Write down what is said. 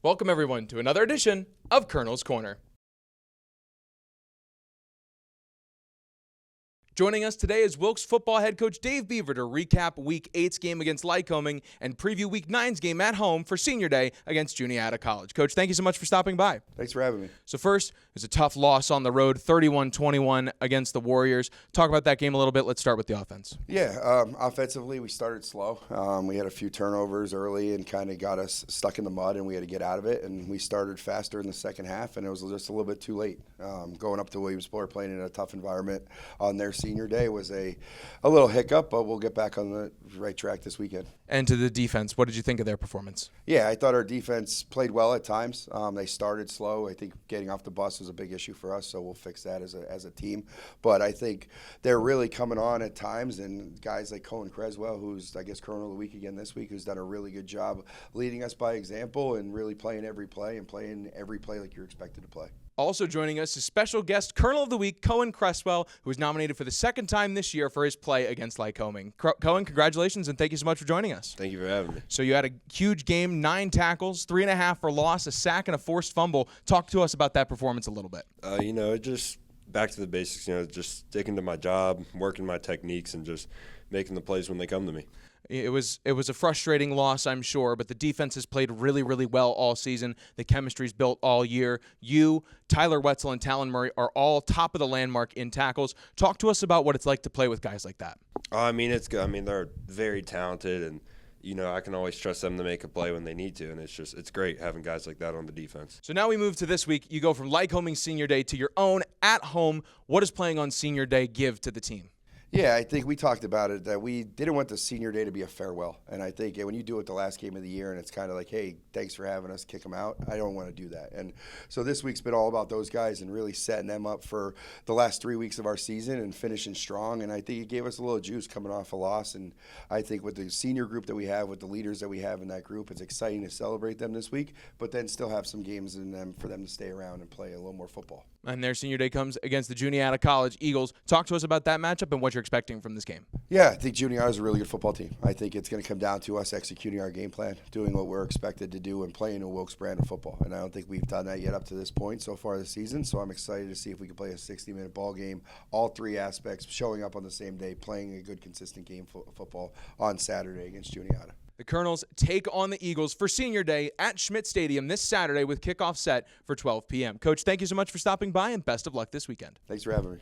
Welcome, everyone, to another edition of Colonel's Corner. Joining us today is Wilkes football head coach Dave Biever to recap Week 8's game against Lycoming and preview Week 9's game at home for Senior Day against Juniata College. Coach, thank you so much for stopping by. Thanks for having me. So first, it was a tough loss on the road, 31-21 against the Warriors. Talk about that game a little bit. Let's start with the offense. Yeah, offensively, we started slow. We had a few turnovers early and kind of got us stuck in the mud, and we had to get out of it. And we started faster in the second half, and it was just a little bit too late. Going up to Williamsport, playing in a tough environment on their Senior Day was a little hiccup, but we'll get back on the right track this weekend. And to the defense, what did you think of their performance? Yeah, I thought our defense played well at times. They started slow. I think getting off the bus was a big issue for us, so we'll fix that as a team. But I think they're really coming on at times, and guys like Cohen Creswell, who's, I guess, Colonel of the Week again this week, who's done a really good job leading us by example and really playing every play like you're expected to play. Also joining us is special guest Colonel of the Week, Cohen Creswell, who was nominated for the second time this year for his play against Lycoming. Cohen, congratulations, and thank you so much for joining us. Thank you for having me. So you had a huge game, 9 tackles, 3.5 for loss, a sack, and a forced fumble. Talk to us about that performance a little bit. Just back to the basics, just sticking to my job, working my techniques, and just making the plays when they come to me. It was a frustrating loss, I'm sure, but the defense has played really, really well all season. The chemistry's built all year. You, Tyler Wetzel, and Talon Murray are all top of the landmark in tackles. Talk to us about what it's like to play with guys like that. It's good. They're very talented, and I can always trust them to make a play when they need to, and it's great having guys like that on the defense. So now we move to this week. You go from Lycoming Senior Day to your own at home. What does playing on Senior Day give to the team? Yeah, I think we talked about it, that we didn't want the Senior Day to be a farewell. And I think when you do it the last game of the year and it's kind of like, hey, thanks for having us, kick them out, I don't want to do that. And so this week's been all about those guys and really setting them up for the last 3 weeks of our season and finishing strong. And I think it gave us a little juice coming off a loss. And I think with the senior group that we have, with the leaders that we have in that group, it's exciting to celebrate them this week, but then still have some games in them for them to stay around and play a little more football. And their Senior Day comes against the Juniata College Eagles. Talk to us about that matchup and what you're expecting from this game. Yeah, I think Juniata is a really good football team. I think it's going to come down to us executing our game plan, doing what we're expected to do, and playing a Wilkes brand of football. And I don't think we've done that yet up to this point so far this season. So I'm excited to see if we can play a 60-minute ball game, all 3 aspects, showing up on the same day, playing a good, consistent game football on Saturday against Juniata. The Colonels take on the Eagles for Senior Day at Schmidt Stadium this Saturday with kickoff set for 12 p.m. Coach, thank you so much for stopping by, and best of luck this weekend. Thanks for having me.